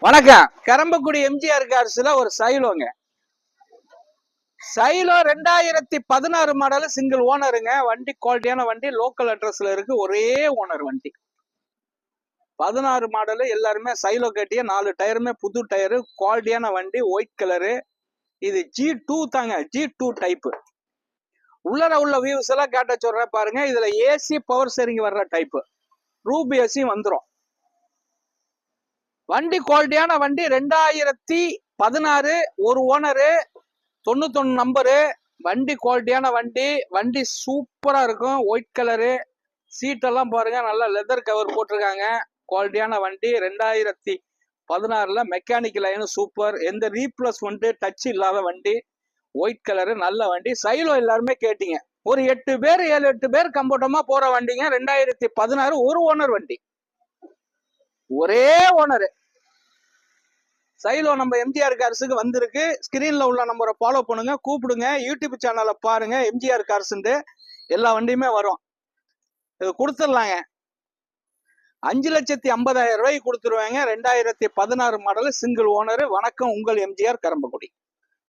வணக்கம். கரம்பக்குடி எம்ஜிஆர் கார்ஸ்ல ஒரு சைலோங்க. சைலோ 2016 மாடல் சிங்கிள் ஓனருங்க. வண்டி குவாலிட்டியான வண்டி, லோக்கல் அட்ரஸ்ல இருக்கு. ஒரே ஓனர் வண்டி. 16 மாடல். எல்லாருமே சைலோ கேட்டிய 4 டயருமே புது டயரு, குவாலிட்டியான வண்டி, ஒயிட் கலரு. இது G2 தாங்க, G2 டைப். உள்ளர உள்ள வியூஸ் எல்லாம் கேட்ட சொல்றேன் பாருங்க. இதுல ஏசி பவர் ஸ்டீரிங் வர்ற டைப், ரூப் ஏசி வந்துடும். வண்டி குவாலிட்டியான வண்டி, 2016, ஒரு ஓனரு, 91 நம்பரு. வண்டி குவாலிட்டியான வண்டி, வண்டி சூப்பரா இருக்கும். ஒயிட் கலரு, சீட்டெல்லாம் பாருங்க, நல்லா லெதர் கவர் போட்டிருக்காங்க. குவாலிட்டியான வண்டி 2016ல மெக்கானிக் லைன் சூப்பர். எந்த ரீப்ளஸ் வந்து டச் இல்லாத வண்டி, ஒயிட் கலரு, நல்ல வண்டி. சைலோ எல்லாருமே கேட்டீங்க. ஒரு 8 பேர் 7-8 பேர் கம்ஃபர்டமா போற வண்டிங்க. 2016 ஒரு ஓனர் வண்டி, ஒரே ஓனரு. சைலோ நம்ம எம்ஜிஆர் கார்ஸுக்கு வந்திருக்கு. ஸ்கிரீன்ல உள்ள நம்பரை ஃபாலோ பண்ணுங்க, கூப்பிடுங்க. யூடியூப் சேனலை பாருங்க, எம்ஜிஆர் கார்ஸ்ன்ட்டு எல்லா வண்டியுமே வரும். இது கொடுத்துடலாங்க. 5,50,000 ரூபாய்க்கு கொடுத்துருவாங்க. 2016 மாடல் சிங்கிள் ஓனரு. வணக்கம், உங்கள் எம்ஜிஆர் கரம்பக்குடி.